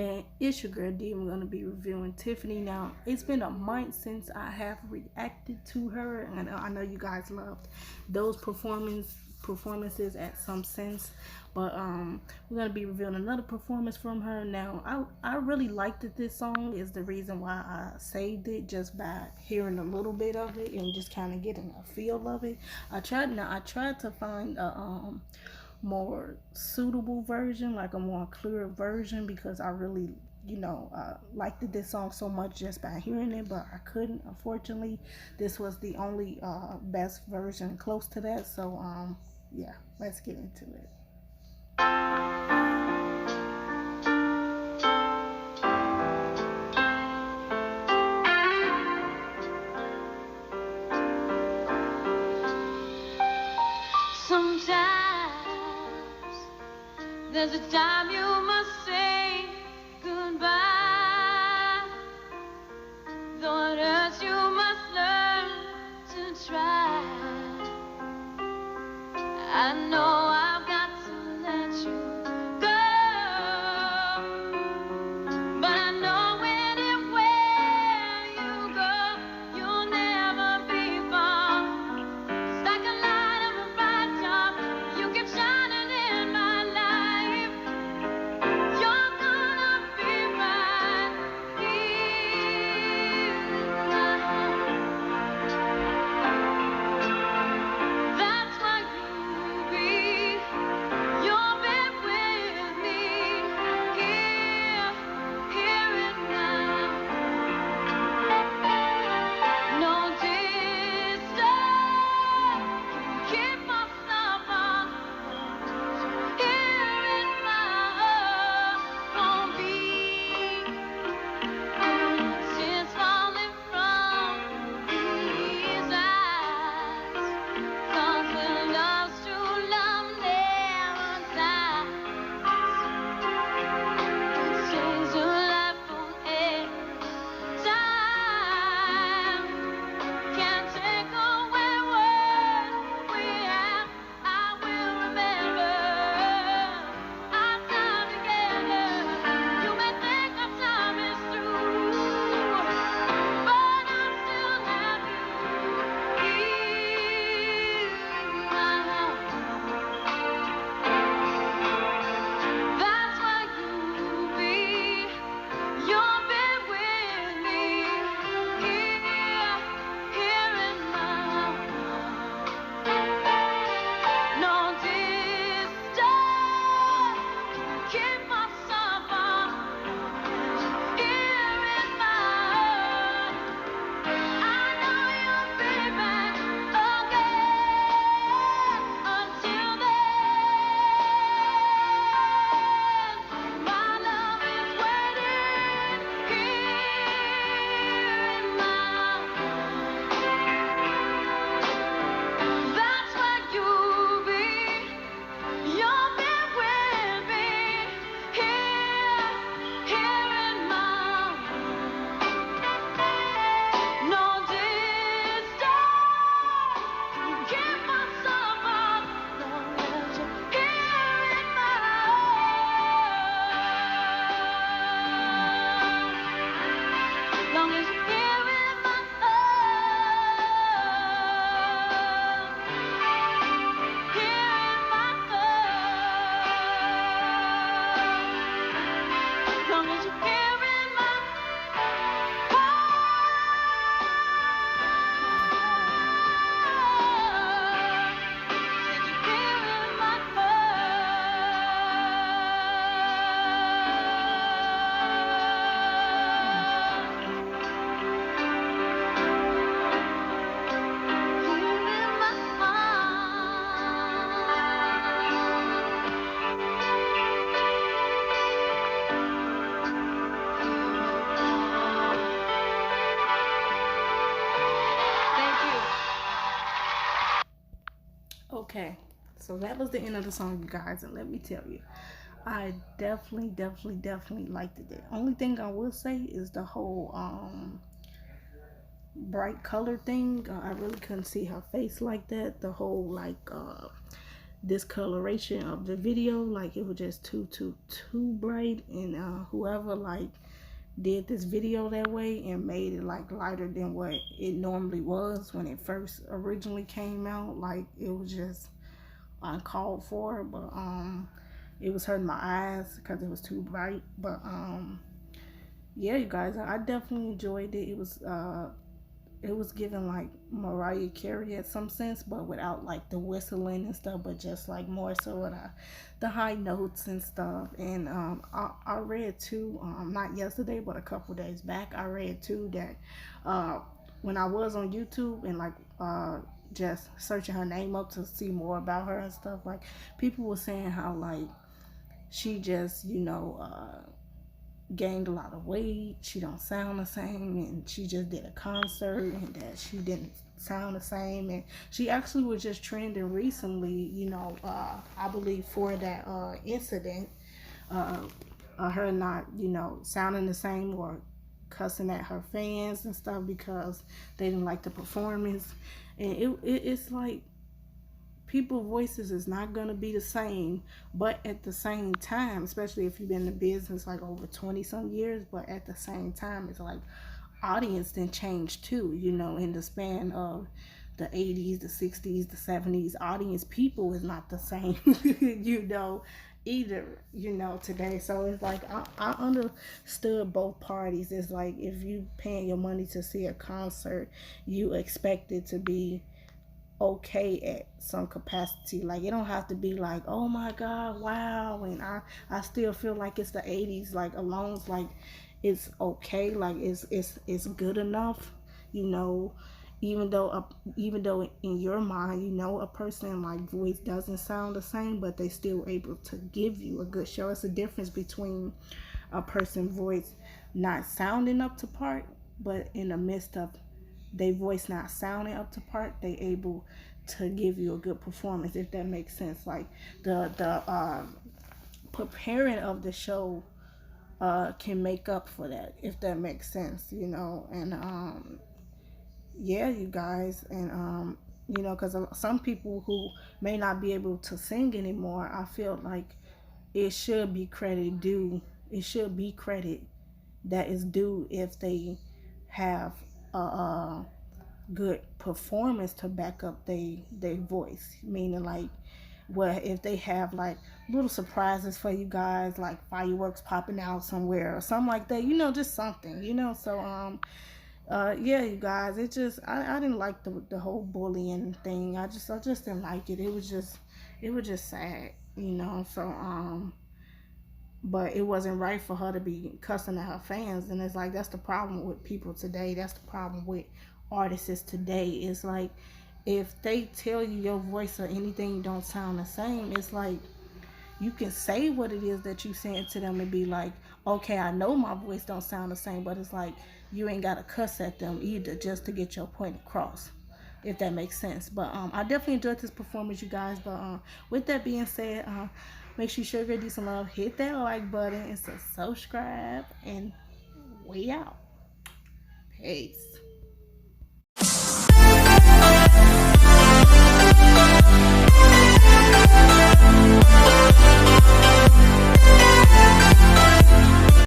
Man, it's your girl D. I'm gonna be reviewing Tiffany. Now, it's been a month since I have reacted to her, and I know you guys loved those performances at some sense. But we're gonna be reviewing another performance from her. Now, I really liked it. This song is the reason why I saved it, just by hearing a little bit of it and just kind of getting a feel of it. I tried to find a more suitable version, like a more clear version, because I really, liked this song so much just by hearing it, but I couldn't. Unfortunately, this was the only best version close to that. So, yeah, let's get into it. Sometimes there's a time you must say goodbye. Though it hurts, you must learn to try. I know I've got to let you go, but I know anywhere you go, you'll never be far. It's like a light on a bright top, you keep shining in my life. You're gonna be right here now. That's why you'll be. You'll be with me here, here and now. No distance can keep us apart. Here in my heart, won't be tears falling from these eyes. 'Cause when love's true, love never dies. It stays alive forever. Time can't take away what we have. I will remember our time together. You may think our time is through, but I still have you in my heart. That's why you'll be with me here, here in my heart. No distance can keep us apart. Here in my heart, I know you'll be back again. Until then, my love is waiting here in my heart. That's where you'll be. You'll be with me here, here in my heart. No distance can keep us apart. Long as you're here in my heart. Long as you're here in my heart. Here in my heart. Long as you're here in my heart. Said you're here in my Thank you. Okay, so that was the end of the song, you guys, and let me tell you, I definitely liked it. The only thing I will say is the whole bright color thing. I really couldn't see her face like that. The whole discoloration of the video. Like it was just too bright, and whoever like did this video that way and made it like lighter than what it normally was when it first originally came out. Like it was just uncalled for, but it was hurting my eyes because it was too bright. But yeah, you guys, I definitely enjoyed it. It was given like Mariah Carey at some sense, but without like the whistling and stuff, but just like more so the high notes and stuff. And I read too, not yesterday, but a couple days back, I read too that when I was on YouTube and like just searching her name up to see more about her and stuff, like people were saying how like she just, gained a lot of weight, she don't sound the same, and she just did a concert and that she didn't sound the same. And she actually was just trending recently, I believe for that incident, her not, sounding the same or cussing at her fans and stuff because they didn't like the performance. And it's like people's voices is not going to be the same, but at the same time, especially if you've been in business like over 20 some years, but at the same time, it's like audience then changed too, in the span of the 80s, the 60s, the 70s. Audience people is not the same, either, today. So it's like I understood both parties. It's like if you paying your money to see a concert, you expect it to be okay at some capacity. Like it don't have to be like, oh my god, wow. And I still feel like it's the 80s, like alone, like it's okay, like it's good enough, even though in your mind, a person like voice doesn't sound the same, but they still able to give you a good show. It's a difference between a person's voice not sounding up to part, but in the midst of their voice not sounding up to part, they able to give you a good performance, if that makes sense. Like the preparing of the show can make up for that, if that makes sense, and yeah, you guys. And because some people who may not be able to sing anymore, I feel like it should be credit due. It should be credit that is due if they have a good performance to back up their voice. Meaning like, well, if they have like little surprises for you guys, like fireworks popping out somewhere or something like that, just something, so yeah, you guys, it just I didn't like the whole bullying thing. I just didn't like it. It was just sad, so but it wasn't right for her to be cussing at her fans. And it's like, that's the problem with people today. That's the problem with artists today. It's like, if they tell you your voice or anything don't sound the same, it's like, you can say what it is that you saying to them and be like, okay, I know my voice don't sound the same, but it's like, you ain't got to cuss at them either just to get your point across, if that makes sense. But I definitely enjoyed this performance, you guys. But with that being said, make sure you show your decent love, hit that like button, and subscribe, and we out. Peace.